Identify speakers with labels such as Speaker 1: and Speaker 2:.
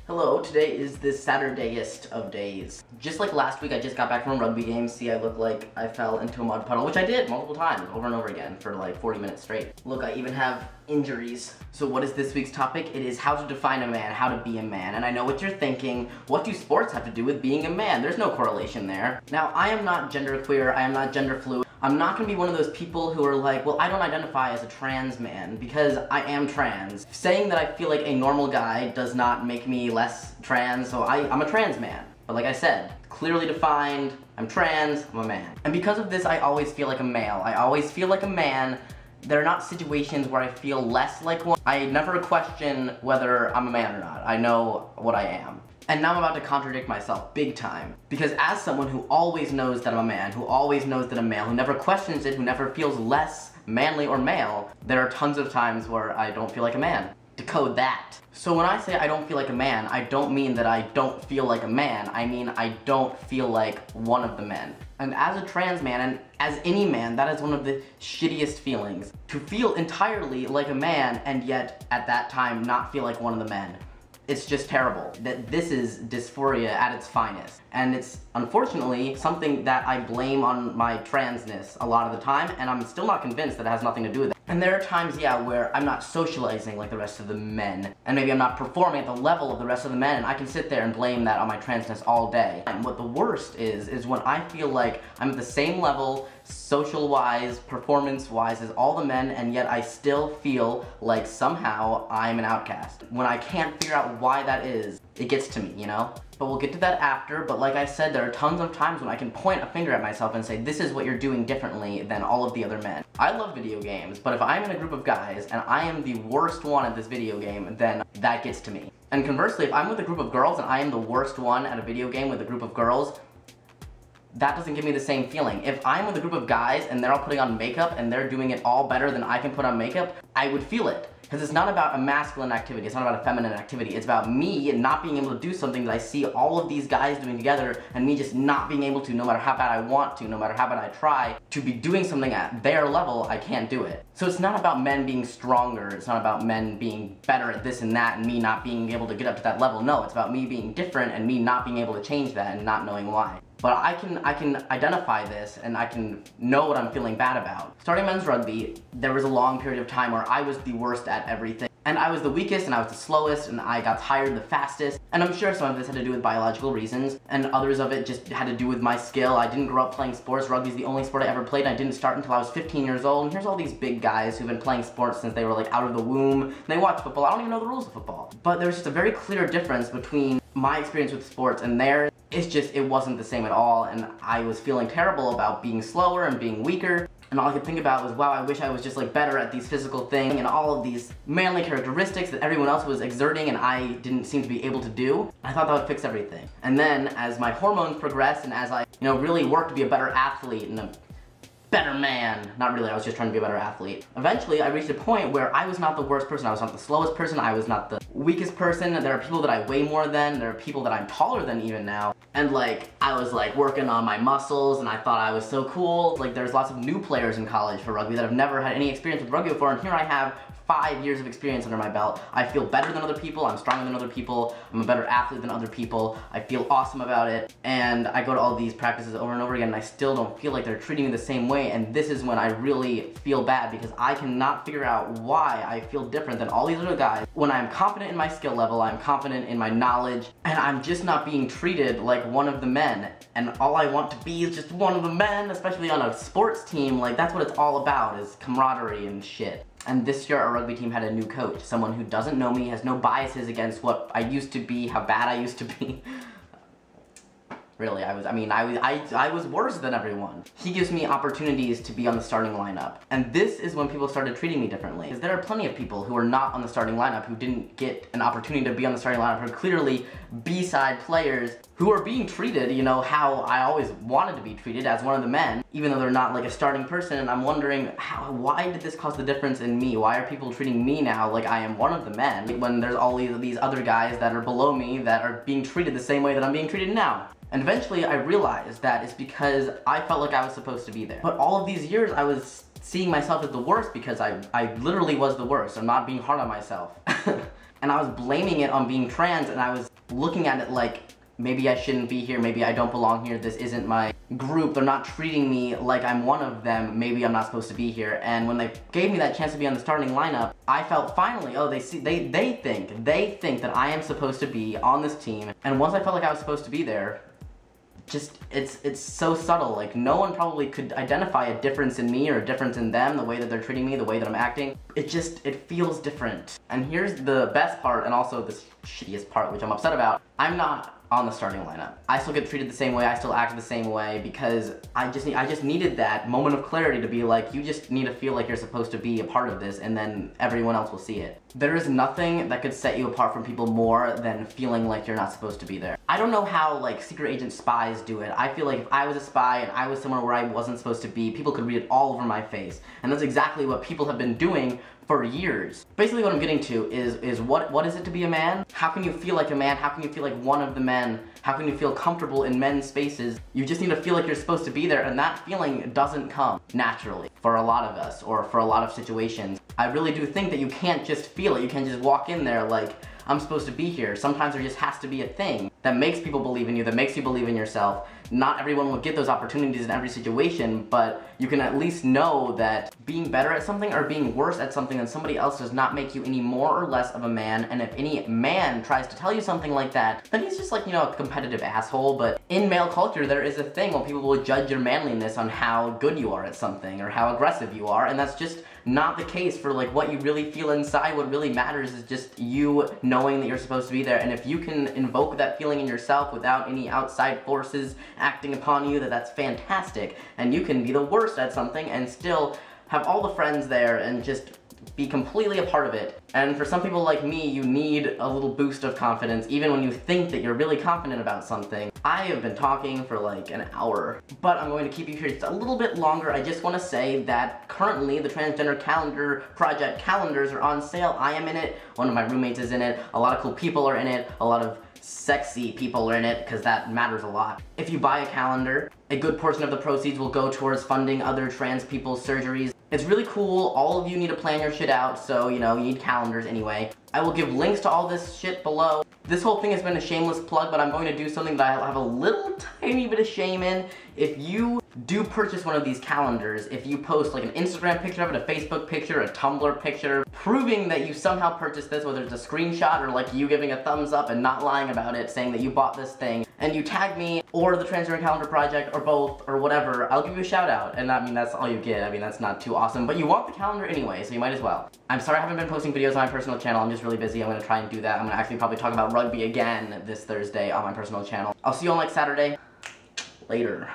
Speaker 1: Hello, today is the Saturdayest of days. Just like last week, I just got back from a rugby game. See, I look like I fell into a mud puddle, which I did multiple times, over and over again, for like 40 minutes straight. Look, I even have injuries. So what is this week's topic? It is how to define a man, how to be a man. And I know what you're thinking, what do sports have to do with being a man? There's no correlation there. Now, I am not genderqueer, I am not gender fluid. I'm not gonna be one of those people who are like, well, I don't identify as a trans man because I am trans. Saying that I feel like a normal guy does not make me less trans, so I'm a trans man. But like I said, clearly defined, I'm trans, I'm a man. And because of this, I always feel like a male. I always feel like a man. There are not situations where I feel less like one. I never question whether I'm a man or not. I know what I am. And now I'm about to contradict myself big time. Because as someone who always knows that I'm a man, who always knows that I'm male, who never questions it, who never feels less manly or male, there are tons of times where I don't feel like a man. Decode that. So when I say I don't feel like a man, I don't mean that I don't feel like a man. I mean I don't feel like one of the men. And as a trans man, and as any man, that is one of the shittiest feelings. To feel entirely like a man, and yet at that time not feel like one of the men. It's just terrible. That this is dysphoria at its finest. And it's unfortunately something that I blame on my transness a lot of the time, and I'm still not convinced that it has nothing to do with it. And there are times, yeah, where I'm not socializing like the rest of the men, and maybe I'm not performing at the level of the rest of the men, and I can sit there and blame that on my transness all day. And what the worst is when I feel like I'm at the same level, social-wise, performance-wise as all the men, and yet I still feel like somehow I'm an outcast. When I can't figure out why that is, it gets to me, you know? But we'll get to that after, but like I said, there are tons of times when I can point a finger at myself and say, this is what you're doing differently than all of the other men. I love video games, but if I'm in a group of guys and I am the worst one at this video game, then that gets to me. And conversely, if I'm with a group of girls and I am the worst one at a video game with a group of girls, that doesn't give me the same feeling. If I'm with a group of guys and they're all putting on makeup and they're doing it all better than I can put on makeup, I would feel it. Because it's not about a masculine activity, it's not about a feminine activity, it's about me not being able to do something that I see all of these guys doing together, and me just not being able to, no matter how bad I want to, no matter how bad I try, to be doing something at their level, I can't do it. So it's not about men being stronger, it's not about men being better at this and that, and me not being able to get up to that level. No, it's about me being different and me not being able to change that and not knowing why. But I can identify this, and I can know what I'm feeling bad about. Starting men's rugby, there was a long period of time where I was the worst at everything. And I was the weakest, and I was the slowest, and I got tired the fastest. And I'm sure some of this had to do with biological reasons, and others of it just had to do with my skill. I didn't grow up playing sports. Rugby's the only sport I ever played, and I didn't start until I was 15 years old. And here's all these big guys who've been playing sports since they were like out of the womb. And they watch football. I don't even know the rules of football. But there's just a very clear difference between my experience with sports and theirs. It's just, it wasn't the same at all, and I was feeling terrible about being slower and being weaker. And all I could think about was, wow, I wish I was just like better at these physical things and all of these manly characteristics that everyone else was exerting and I didn't seem to be able to do. I thought that would fix everything. And then as my hormones progressed and as I, really worked to be a better athlete and a better man. Not really, I was just trying to be a better athlete. Eventually, I reached a point where I was not the worst person, I was not the slowest person, I was not the weakest person. There are people that I weigh more than, there are people that I'm taller than even now. And like, I was like working on my muscles and I thought I was so cool. Like there's lots of new players in college for rugby that have never had any experience with rugby before, and here I have 5 years of experience under my belt. I feel better than other people, I'm stronger than other people, I'm a better athlete than other people, I feel awesome about it, and I go to all these practices over and over again and I still don't feel like they're treating me the same way, and this is when I really feel bad because I cannot figure out why I feel different than all these other guys. When I'm confident in my skill level, I'm confident in my knowledge, and I'm just not being treated like one of the men, and all I want to be is just one of the men, especially on a sports team. Like that's what it's all about, is camaraderie and shit. And this year our rugby team had a new coach, someone who doesn't know me, has no biases against what I used to be, how bad I used to be. Really, I was worse than everyone. He gives me opportunities to be on the starting lineup. And this is when people started treating me differently. Because there are plenty of people who are not on the starting lineup who didn't get an opportunity to be on the starting lineup, who are clearly B-side players who are being treated, how I always wanted to be treated, as one of the men, even though they're not like a starting person. And I'm wondering, why did this cause the difference in me? Why are people treating me now like I am one of the men, when there's all these other guys that are below me that are being treated the same way that I'm being treated now? And eventually I realized that it's because I felt like I was supposed to be there. But all of these years I was seeing myself as the worst because I literally was the worst. I'm not being hard on myself. and I was blaming it on being trans, and I was looking at it like, maybe I shouldn't be here, maybe I don't belong here, this isn't my group, they're not treating me like I'm one of them, maybe I'm not supposed to be here. And when they gave me that chance to be on the starting lineup, I felt finally, oh, they think that I am supposed to be on this team. And once I felt like I was supposed to be there, just, it's so subtle. Like, no one probably could identify a difference in me or a difference in them, the way that they're treating me, the way that I'm acting. It feels different. And here's the best part, and also the shittiest part, which I'm upset about. I'm not on the starting lineup. I still get treated the same way, I still act the same way, because I just needed that moment of clarity to be like, you just need to feel like you're supposed to be a part of this, and then everyone else will see it. There is nothing that could set you apart from people more than feeling like you're not supposed to be there. I don't know how, like, secret agent spies do it. I feel like if I was a spy and I was somewhere where I wasn't supposed to be, people could read it all over my face. And that's exactly what people have been doing for years. Basically what I'm getting to is what is it to be a man? How can you feel like a man? How can you feel like one of the men? How can you feel comfortable in men's spaces? You just need to feel like you're supposed to be there, and that feeling doesn't come naturally for a lot of us, or for a lot of situations. I really do think that you can't just feel it. You can't just walk in there like, I'm supposed to be here. Sometimes there just has to be a thing that makes people believe in you, that makes you believe in yourself. Not everyone will get those opportunities in every situation, but you can at least know that being better at something or being worse at something than somebody else does not make you any more or less of a man. And if any man tries to tell you something like that, then he's just like, you know, a competitive asshole. But in male culture, there is a thing where people will judge your manliness on how good you are at something or how aggressive you are, and that's just not the case for like what you really feel inside. What really matters is just you knowing that you're supposed to be there, and if you can invoke that feeling in yourself without any outside forces acting upon you, that's fantastic. And you can be the worst at something and still have all the friends there and just be completely a part of it. And for some people like me, you need a little boost of confidence even when you think that you're really confident about something. I have been talking for like an hour, but I'm going to keep you here just a little bit longer. I just want to say that currently the Transgender Calendar Project calendars are on sale. I am in it, one of my roommates is in it, a lot of cool people are in it, a lot of sexy people are in it, because that matters a lot. If you buy a calendar, a good portion of the proceeds will go towards funding other trans people's surgeries. It's really cool. All of you need to plan your shit out, so, you know, you need calendars anyway. I will give links to all this shit below. This whole thing has been a shameless plug, but I'm going to do something that I have a little tiny bit of shame in. If you do purchase one of these calendars, if you post like an Instagram picture of it, a Facebook picture, a Tumblr picture, proving that you somehow purchased this, whether it's a screenshot or like you giving a thumbs up and not lying about it, saying that you bought this thing, and you tag me or the Transgender Calendar Project or both or whatever, I'll give you a shout out. And I mean, that's all you get. I mean, that's not too awesome, but you want the calendar anyway, so you might as well. I'm sorry I haven't been posting videos on my personal channel. I'm just really busy. I'm gonna try and do that. I'm gonna actually probably talk about rugby again this Thursday on my personal channel. I'll see you on like Saturday. Later.